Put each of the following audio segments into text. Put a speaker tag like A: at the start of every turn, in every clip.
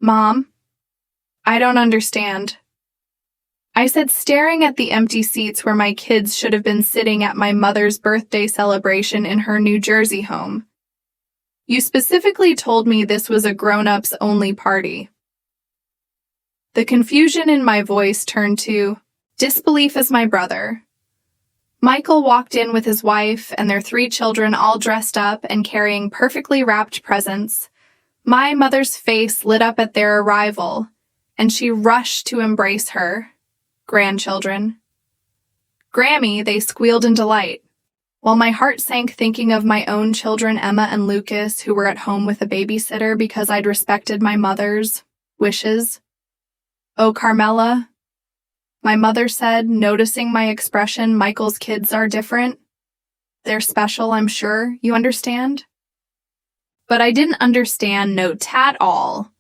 A: Mom, I don't understand. I said, staring at the empty seats where my kids should have been sitting at my mother's birthday celebration in her New Jersey home. You specifically told me this was a grown-ups only party. The confusion in my voice turned to disbelief as my brother. Michael walked in with his wife and their 3 children all dressed up and carrying perfectly wrapped presents. My mother's face lit up at their arrival, and she rushed to embrace her grandchildren. Grammy, they squealed in delight, while my heart sank thinking of my own children, Emma and Lucas, who were at home with a babysitter because I'd respected my mother's wishes. Oh, Carmela, my mother said, noticing my expression, Michael's kids are different. They're special, I'm sure, you understand? But I didn't understand notes at all.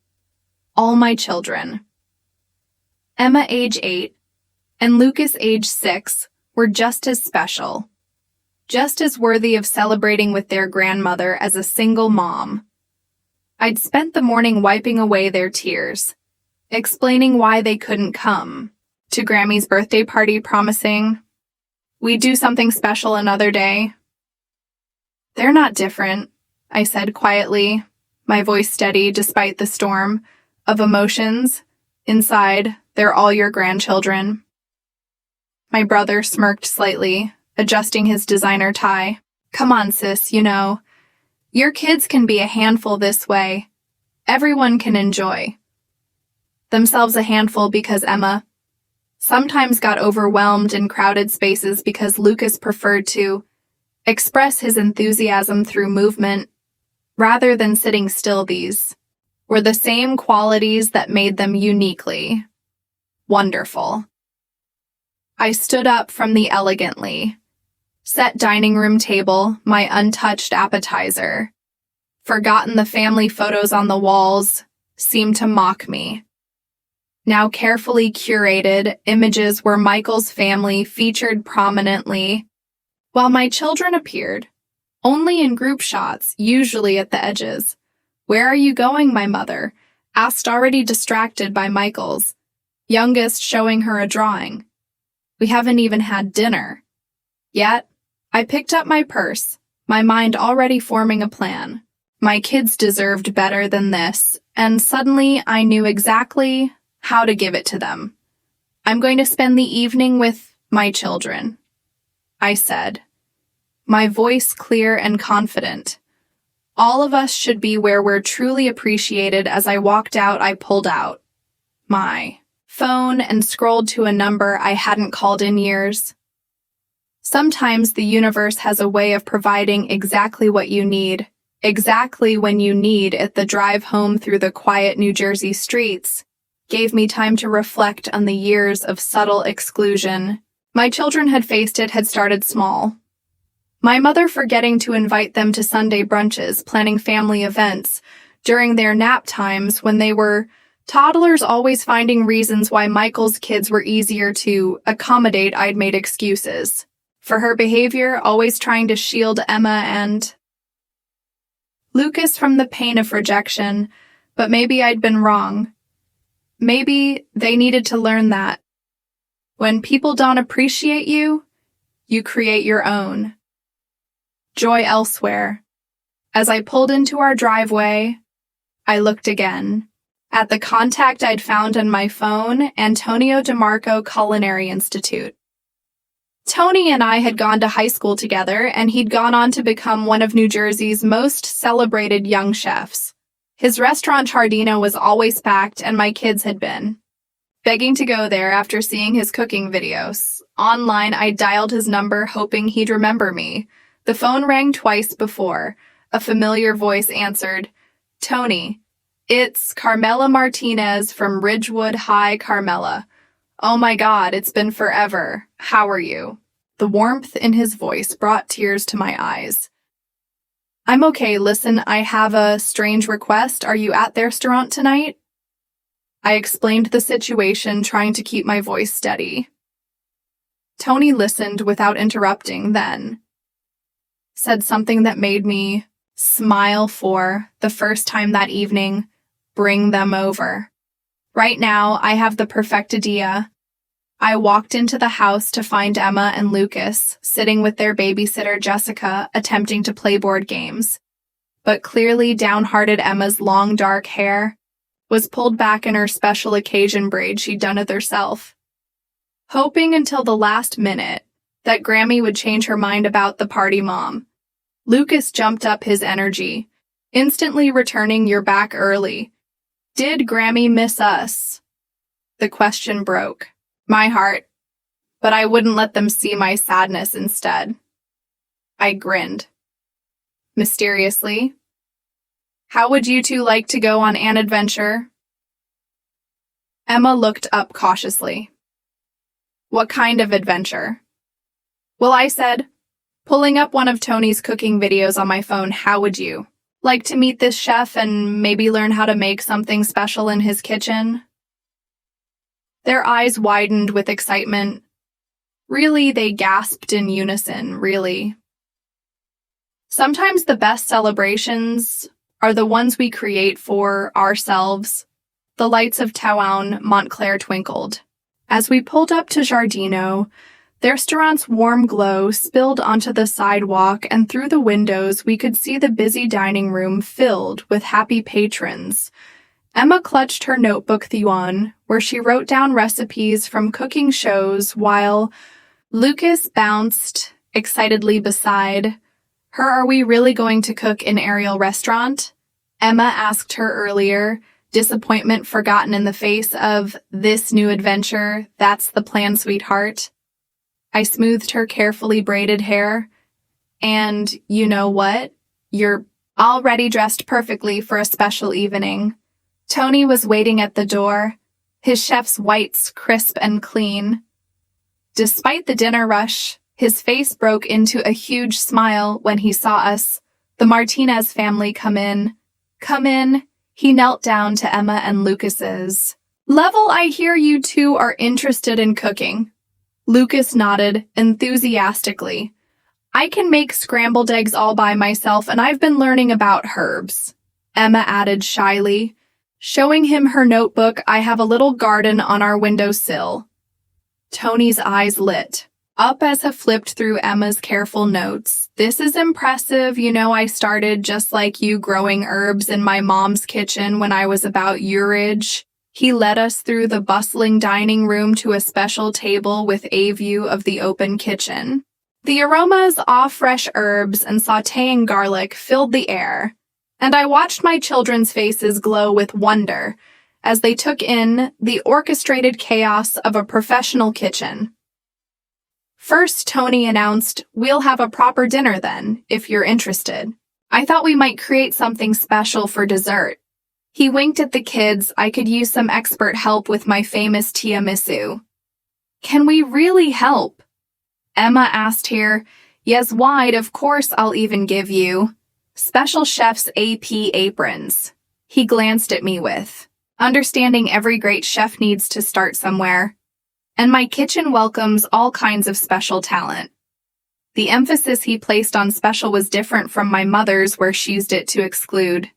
A: All my children. Emma, age 8, and Lucas, age 6, were just as special, just as worthy of celebrating with their grandmother as a single mom. I'd spent the morning wiping away their tears, explaining why they couldn't come to Grammy's birthday party, promising we'd do something special another day. They're not different, I said quietly, my voice steady despite the storm of emotions. Inside, they're all your grandchildren. My brother smirked slightly, adjusting his designer tie. Come on, sis, you know. Your kids can be a handful this way. Everyone can enjoy themselves a handful because Emma sometimes got overwhelmed in crowded spaces because Lucas preferred to express his enthusiasm through movement rather than sitting still. These were the same qualities that made them uniquely wonderful. I stood up from the elegantly set dining room table, my untouched appetizer. Forgotten the family photos on the walls seemed to mock me. Now carefully curated images were Michael's family featured prominently, while my children appeared, only in group shots, usually at the edges. Where are you going, my mother? Asked, already distracted by Michael's youngest showing her a drawing. We haven't even had dinner yet. I picked up my purse, my mind already forming a plan. My kids deserved better than this, and suddenly I knew exactly how to give it to them. I'm going to spend the evening with my children, I said, my voice clear and confident. All of us should be where we're truly appreciated. As I walked out, I pulled out my phone and scrolled to a number I hadn't called in years. Sometimes the universe has a way of providing exactly what you need, exactly when you need it. The drive home through the quiet New Jersey streets gave me time to reflect on the years of subtle exclusion my children had faced. It had started small. My mother forgetting to invite them to Sunday brunches, planning family events during their nap times when they were toddlers, always finding reasons why Michael's kids were easier to accommodate. I'd made excuses for her behavior, always trying to shield Emma and Lucas from the pain of rejection, but maybe I'd been wrong. Maybe they needed to learn that when people don't appreciate you, you create your own joy elsewhere. As I pulled into our driveway, I looked again at the contact I'd found on my phone, Antonio DeMarco Culinary Institute. Tony and I had gone to high school together, and he'd gone on to become one of New Jersey's most celebrated young chefs. His restaurant Giardino was always packed, and my kids had been begging to go there after seeing his cooking videos. Online, I dialed his number, hoping he'd remember me. The phone rang twice before a familiar voice answered. Tony, it's Carmela Martinez from Ridgewood High. Carmela. Oh my God, it's been forever. How are you? The warmth in his voice brought tears to my eyes. I'm okay. Listen, I have a strange request. Are you at the restaurant tonight? I explained the situation, trying to keep my voice steady. Tony listened without interrupting, then said something that made me smile for the first time that evening. Bring them over. Right now, I have the perfect idea. I walked into the house to find Emma and Lucas sitting with their babysitter Jessica attempting to play board games. But clearly downhearted Emma's long dark hair was pulled back in her special occasion braid she'd done it herself. Hoping until the last minute that Grammy would change her mind about the party mom, Lucas jumped up his energy, instantly returning, "You're back early. Did Grammy miss us?" The question broke my heart, but I wouldn't let them see my sadness instead. I grinned. Mysteriously, "How would you two like to go on an adventure?" Emma looked up cautiously. "What kind of adventure?" "Well," I said, pulling up one of Tony's cooking videos on my phone. "How would you like to meet this chef and maybe learn how to make something special in his kitchen?" Their eyes widened with excitement. Really, they gasped in unison, really. Sometimes the best celebrations are the ones we create for ourselves. The lights of Town Montclair twinkled. As we pulled up to Giardino, the restaurant's warm glow spilled onto the sidewalk, and through the windows we could see the busy dining room filled with happy patrons. Emma clutched her notebook Thuan, where she wrote down recipes from cooking shows, while Lucas bounced excitedly beside her. "Are we really going to cook in Ariel restaurant?" Emma asked her earlier, disappointment forgotten in the face of this new adventure. "That's the plan, sweetheart." I smoothed her carefully braided hair. "And you know what? You're already dressed perfectly for a special evening." Tony was waiting at the door, his chef's whites crisp and clean. Despite the dinner rush, his face broke into a huge smile when he saw us, the Martinez family, come in. "Come in." He knelt down to Emma and Lucas's level. "I hear you two are interested in cooking." Lucas nodded enthusiastically. "I can make scrambled eggs all by myself, and I've been learning about herbs," Emma added shyly, showing him her notebook. "I have a little garden on our windowsill." Tony's eyes lit up as he flipped through Emma's careful notes. "This is impressive. You know, I started just like you growing herbs in my mom's kitchen when I was about your age." He led us through the bustling dining room to a special table with a view of the open kitchen. The aromas of fresh herbs and sautéing garlic filled the air, and I watched my children's faces glow with wonder as they took in the orchestrated chaos of a professional kitchen. First, Tony announced, "We'll have a proper dinner then, if you're interested." I thought we might create something special for dessert. He winked at the kids. I could use some expert help with my famous tiramisu. "Can we really help?" Emma asked here. "Yes, wide, of course. I'll even give you special chef's AP aprons." He glanced at me with understanding. Every great chef needs to start somewhere, and my kitchen welcomes all kinds of special talent. The emphasis he placed on special was different from my mother's, where she used it to exclude.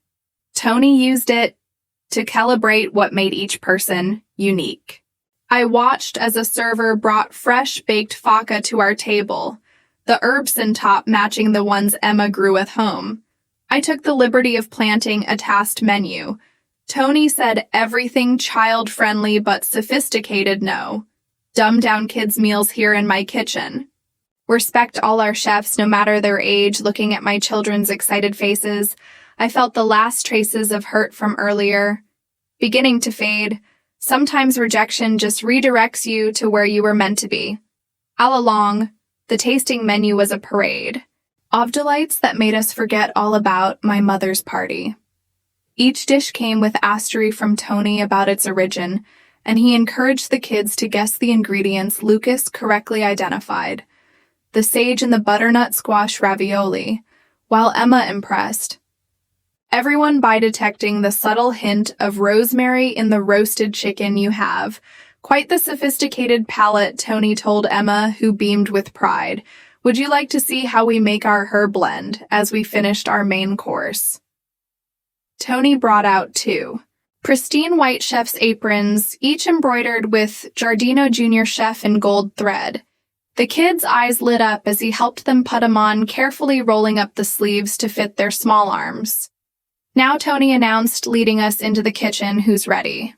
A: Tony used it to calibrate what made each person unique. I watched as a server brought fresh baked focaccia to our table, the herbs on top matching the ones Emma grew at home. I took the liberty of planting a tasked menu. Tony said everything child-friendly but sophisticated. No dumb down kids' meals here in my kitchen. Respect all our chefs, no matter their age. Looking at my children's excited faces, I felt the last traces of hurt from earlier beginning to fade. Sometimes rejection just redirects you to where you were meant to be. All along, the tasting menu was a parade of delights that made us forget all about my mother's party. Each dish came with astery from Tony about its origin, and he encouraged the kids to guess the ingredients. Lucas correctly identified the sage and the butternut squash ravioli, while Emma impressed everyone by detecting the subtle hint of rosemary in the roasted chicken. "You have quite the sophisticated palate," Tony told Emma, who beamed with pride. "Would you like to see how we make our herb blend?" As we finished our main course, Tony brought out 2 Pristine white chef's aprons, each embroidered with Giardino Junior Chef in gold thread. The kids' eyes lit up as he helped them put them on, carefully rolling up the sleeves to fit their small arms. Now Tony announced, leading us into the kitchen, "Who's ready?"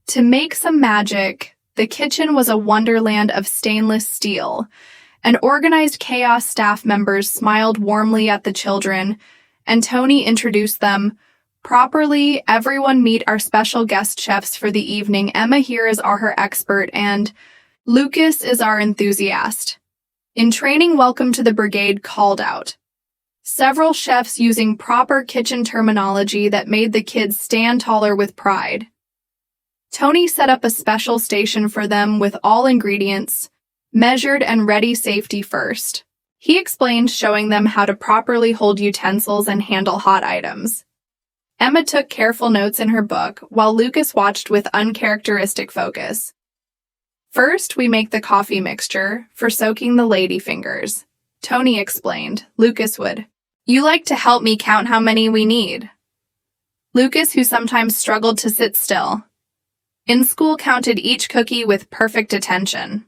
A: To make some magic, the kitchen was a wonderland of stainless steel, and organized chaos staff members smiled warmly at the children, and Tony introduced them. "Properly, everyone meet our special guest chefs for the evening. Emma here is her expert, and Lucas is our enthusiast. In training, welcome to the brigade," called out. Several chefs using proper kitchen terminology that made the kids stand taller with pride. Tony set up a special station for them with all ingredients, measured and ready, safety first. He explained, showing them how to properly hold utensils and handle hot items. Emma took careful notes in her book, while Lucas watched with uncharacteristic focus. "First, we make the coffee mixture for soaking the lady fingers," Tony explained. Lucas would. "You like to help me count how many we need." Lucas, who sometimes struggled to sit still, in school counted each cookie with perfect attention.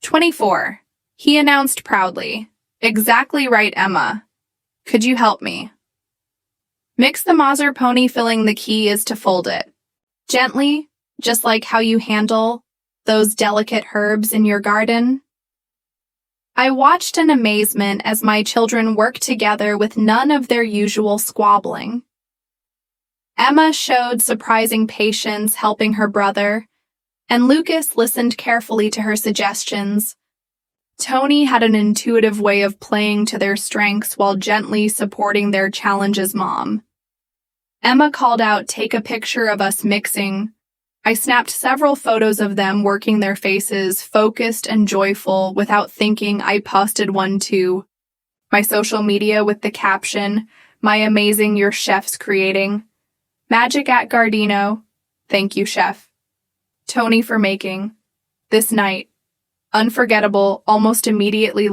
A: 24. He announced proudly. "Exactly right, Emma. Could you help me?" "Mix the mascarpone, filling the key is to fold it gently, just like how you handle those delicate herbs in your garden." I watched in amazement as my children worked together with none of their usual squabbling. Emma showed surprising patience, helping her brother, and Lucas listened carefully to her suggestions. Tony had an intuitive way of playing to their strengths while gently supporting their challenges. Mom. Emma called out, "Take a picture of us mixing." I snapped several photos of them working, their faces focused and joyful. Without thinking, I posted one to my social media with the caption, "My amazing, your chef's creating. Magic at Giardino. Thank you, chef. Tony, for making this night unforgettable." Almost immediately,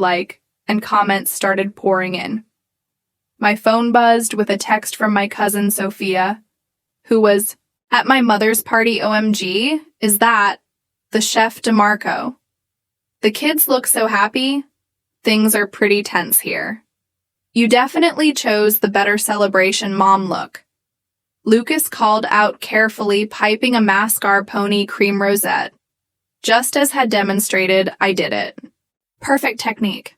A: and comments started pouring in. My phone buzzed with a text from my cousin Sophia, who was at my mother's party. "OMG, is that the chef DeMarco? The kids look so happy. Things are pretty tense here. You definitely chose the better celebration, Mom. Look." Lucas called out carefully, piping a mascarpone cream rosette. Just as had demonstrated, I did it. Perfect technique.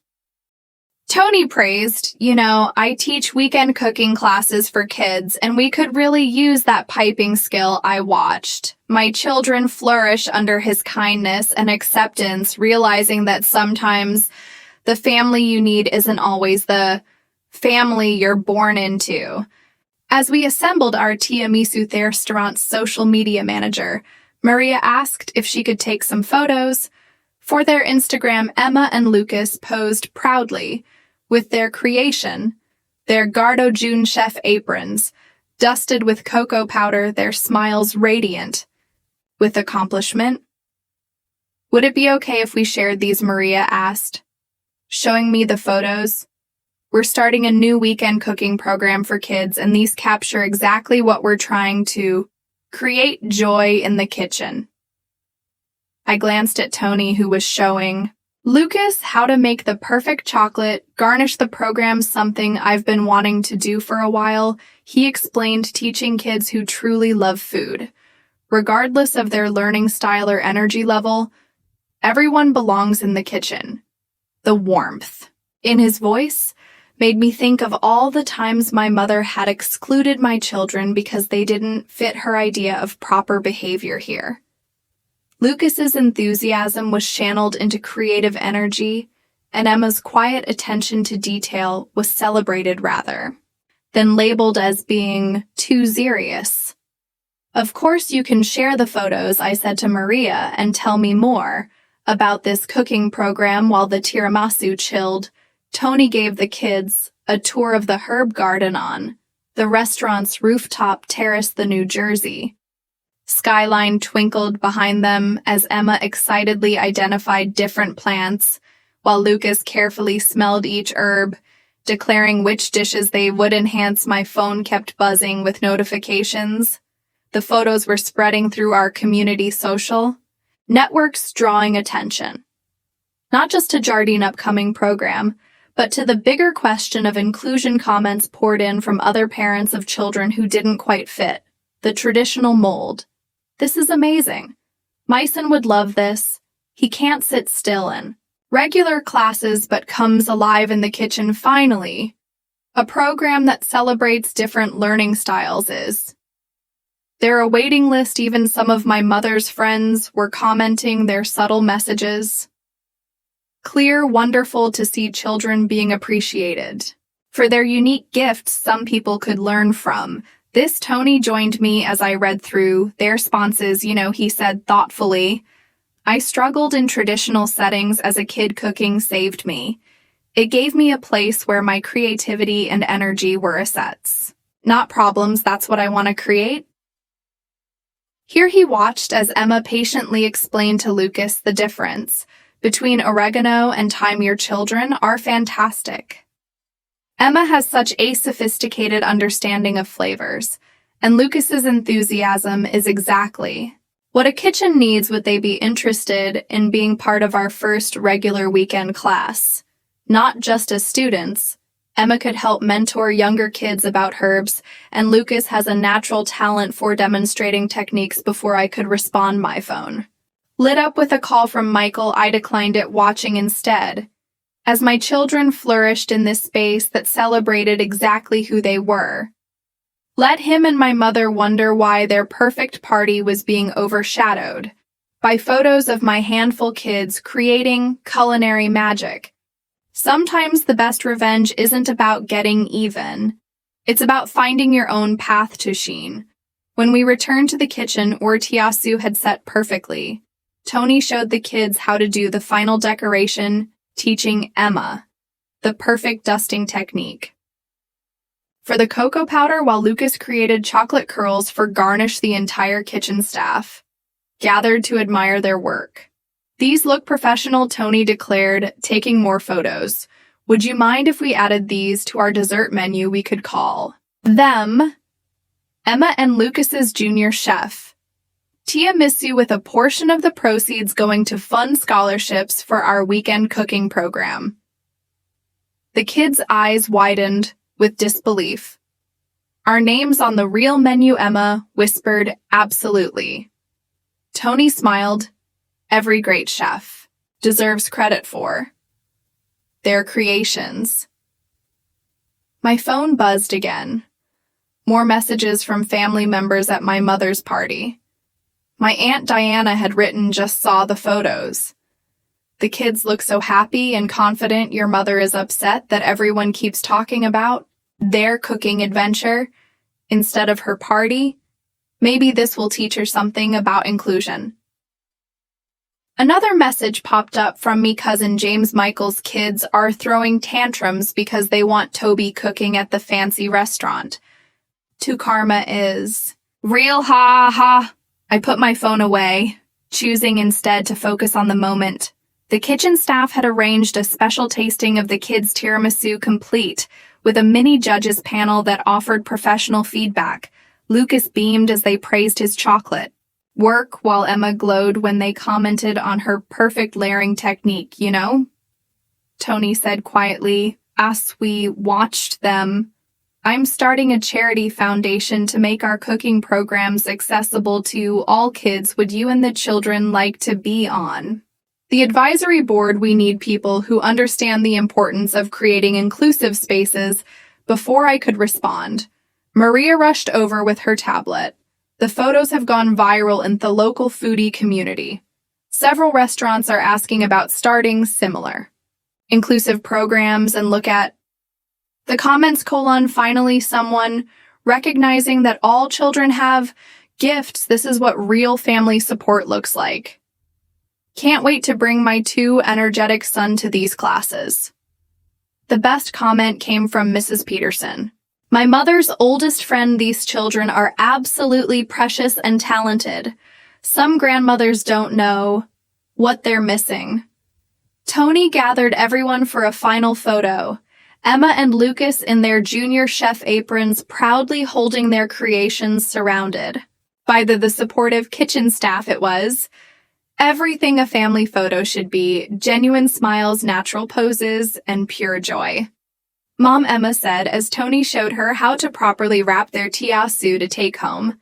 A: Tony praised, "I teach weekend cooking classes for kids, and we could really use that piping skill." I watched my children flourish under his kindness and acceptance, realizing that sometimes the family you need isn't always the family you're born into. As we assembled, our tiramisu restaurant's social media manager, Maria, asked if she could take some photos. For their Instagram, Emma and Lucas posed proudly with their creation, their Giardino Junior Chef aprons, dusted with cocoa powder, their smiles radiant with accomplishment. "Would it be okay if we shared these?" Maria asked, showing me the photos. "We're starting a new weekend cooking program for kids, and these capture exactly what we're trying to create: joy in the kitchen." I glanced at Tony, who was showing Lucas how to make the perfect chocolate garnish. The program's something I've been wanting to do for a while, he explained, teaching kids who truly love food. Regardless of their learning style or energy level, everyone belongs in the kitchen. The warmth in his voice made me think of all the times my mother had excluded my children because they didn't fit her idea of proper behavior here. Lucas's enthusiasm was channeled into creative energy, and Emma's quiet attention to detail was celebrated rather than labeled as being too serious. "Of course you can share the photos," I said to Maria, "and tell me more about this cooking program." While the tiramisu chilled, Tony gave the kids a tour of the herb garden on the restaurant's rooftop terrace. The New Jersey skyline twinkled behind them as Emma excitedly identified different plants, while Lucas carefully smelled each herb, declaring which dishes they would enhance. My phone kept buzzing with notifications. The photos were spreading through our community social networks, drawing attention, not just to Jardine upcoming program, but to the bigger question of inclusion. Comments poured in from other parents of children who didn't quite fit the traditional mold. This is amazing. Myson would love this. He can't sit still in regular classes but comes alive in the kitchen. Finally, a program that celebrates different learning styles is. There a waiting list. Even some of my mother's friends were commenting their subtle messages. Clear, wonderful to see children being appreciated for their unique gifts some people could learn from. This Tony joined me as I read through their responses. He said thoughtfully, I struggled in traditional settings as a kid. Cooking saved me. It gave me a place where my creativity and energy were assets, not problems. That's what I want to create. Here he watched as Emma patiently explained to Lucas the difference between oregano and thyme. Your children are fantastic. Emma has such a sophisticated understanding of flavors, and Lucas's enthusiasm is exactly what a kitchen needs. Would they be interested in being part of our first regular weekend class? Not just as students. Emma could help mentor younger kids about herbs, and Lucas has a natural talent for demonstrating techniques. Before I could respond, my phone lit up with a call from Michael. I declined it, watching instead, as my children flourished in this space that celebrated exactly who they were. Let him and my mother wonder why their perfect party was being overshadowed by photos of my handful kids creating culinary magic. Sometimes the best revenge isn't about getting even. It's about finding your own path to sheen. When we returned to the kitchen, Ortiasu had set perfectly. Tony showed the kids how to do the final decoration, teaching Emma the perfect dusting technique for the cocoa powder, while Lucas created chocolate curls for garnish. The entire kitchen staff gathered to admire their work. These look professional, Tony declared, taking more photos. Would you mind if we added these to our dessert menu? We could call them Emma and Lucas's junior chef. Tiramisu, with a portion of the proceeds going to fund scholarships for our weekend cooking program. The kids' eyes widened with disbelief. Our names on the real menu, Emma whispered. Absolutely. Tony smiled. Every great chef deserves credit for their creations. My phone buzzed again. More messages from family members at my mother's party. My Aunt Diana had written, just saw the photos. The kids look so happy and confident. Your mother is upset that everyone keeps talking about their cooking adventure instead of her party. Maybe this will teach her something about inclusion. Another message popped up from me. Cousin James Michael's kids are throwing tantrums because they want Toby cooking at the fancy restaurant. To Karma is real, ha ha. I put my phone away, choosing instead to focus on the moment. The kitchen staff had arranged a special tasting of the kids' tiramisu, complete with a mini judges panel that offered professional feedback. Lucas beamed as they praised his chocolate work, while Emma glowed when they commented on her perfect layering technique. Tony said quietly as we watched them. I'm starting a charity foundation to make our cooking programs accessible to all kids. Would you and the children like to be on the advisory board? We need people who understand the importance of creating inclusive spaces. Before I could respond, Maria rushed over with her tablet. The photos have gone viral in the local foodie community. Several restaurants are asking about starting similar inclusive programs, and look at the comments, finally someone recognizing that all children have gifts. This is what real family support looks like. Can't wait to bring my 2 energetic son to these classes. The best comment came from Mrs. Peterson. My mother's oldest friend. These children are absolutely precious and talented. Some grandmothers don't know what they're missing. Tony gathered everyone for a final photo. Emma and Lucas in their junior chef aprons, proudly holding their creations, surrounded By the supportive kitchen staff it was. Everything a family photo should be: genuine smiles, natural poses, and pure joy. Mom Emma said as Tony showed her how to properly wrap their tiasu to take home.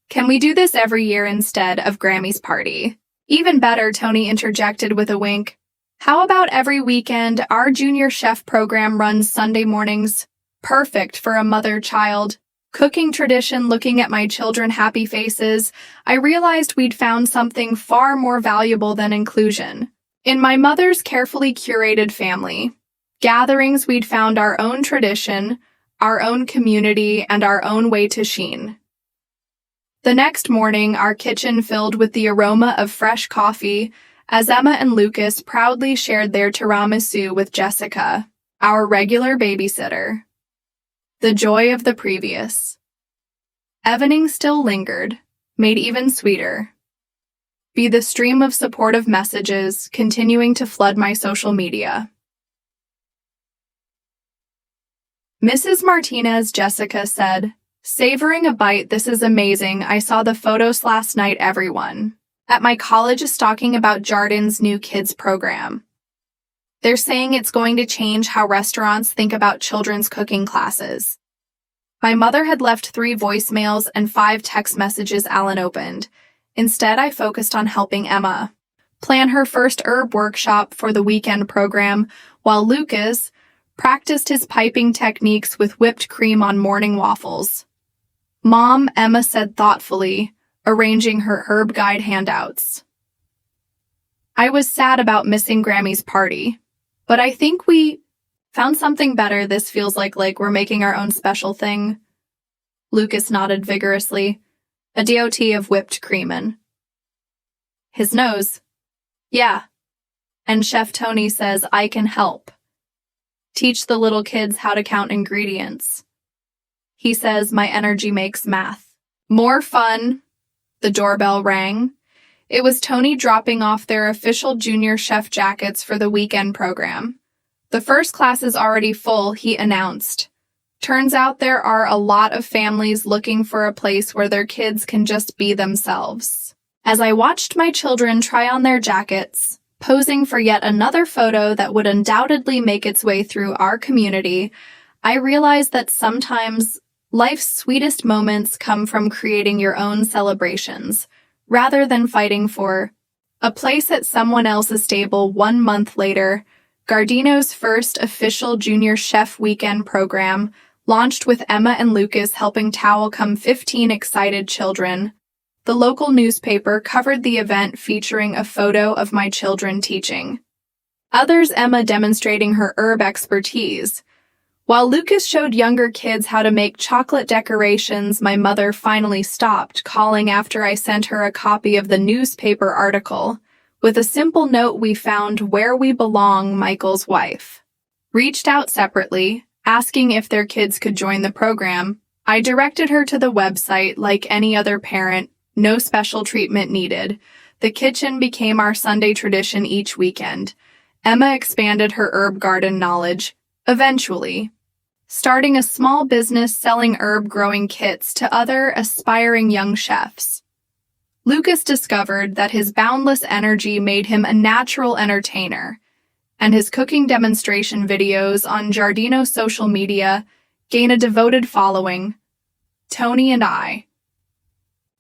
A: "Can we do this every year instead of Grammy's party?" "Even better," Tony interjected with a wink. "How about every weekend? Our junior chef program runs Sunday mornings. Perfect for a mother-child cooking tradition." Looking at my children's happy faces, I realized we'd found something far more valuable than inclusion. In my mother's carefully curated family gatherings, we'd found our own tradition, our own community, and our own way to shine. The next morning, our kitchen filled with the aroma of fresh coffee as Emma and Lucas proudly shared their tiramisu with Jessica, our regular babysitter. The joy of the previous evening still lingered, made even sweeter. Be the stream of supportive messages continuing to flood my social media. Mrs. Martinez Jessica said, "Savoring a bite, this is amazing. I saw the photos last night. Everyone at my college is talking about Jardin's new kids program. They're saying it's going to change how restaurants think about children's cooking classes." My mother had left 3 voicemails and 5 text messages Alan opened. Instead, I focused on helping Emma plan her first herb workshop for the weekend program, while Lucas practiced his piping techniques with whipped cream on morning waffles. Mom, Emma said thoughtfully, arranging her herb guide handouts. I was sad about missing Grammy's party, but I think we found something better. This feels like we're making our own special thing. Lucas nodded vigorously, a dot of whipped cream in his nose. "Yeah. And Chef Tony says I can help teach the little kids how to count ingredients. He says my energy makes math more fun." The doorbell rang. It was Tony dropping off their official junior chef jackets for the weekend program. "The first class is already full," he announced. "Turns out there are a lot of families looking for a place where their kids can just be themselves." As I watched my children try on their jackets, posing for yet another photo that would undoubtedly make its way through our community, I realized that sometimes life's sweetest moments come from creating your own celebrations, rather than fighting for a place at someone else's table. 1 month later, Gardino's first official junior chef weekend program launched with Emma and Lucas helping towel come 15 excited children. The local newspaper covered the event featuring a photo of my children teaching. Others, Emma demonstrating her herb expertise. While Lucas showed younger kids how to make chocolate decorations, my mother finally stopped calling after I sent her a copy of the newspaper article with a simple note: "We found where we belong." Michael's wife reached out separately, asking if their kids could join the program. I directed her to the website like any other parent. No special treatment needed. The kitchen became our Sunday tradition each weekend. Emma expanded her herb garden knowledge, eventually starting a small business selling herb growing kits to other aspiring young chefs. Lucas discovered that his boundless energy made him a natural entertainer, and his cooking demonstration videos on Giardino's social media gain a devoted following. Tony and I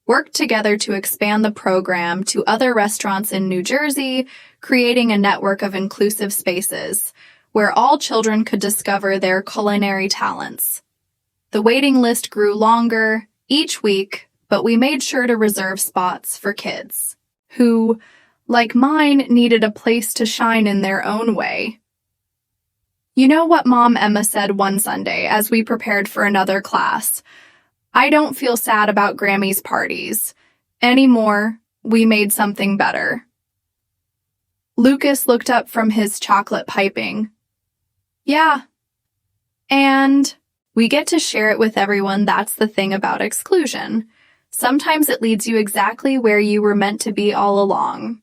A: worked together to expand the program to other restaurants in New Jersey, creating a network of inclusive spaces where all children could discover their culinary talents. The waiting list grew longer each week, but we made sure to reserve spots for kids who, like mine, needed a place to shine in their own way. "You know what Mom," Emma said one Sunday as we prepared for another class, "I don't feel sad about Grammy's parties anymore. We made something better." Lucas looked up from his chocolate piping. "Yeah. And we get to share it with everyone." That's the thing about exclusion. Sometimes it leads you exactly where you were meant to be all along.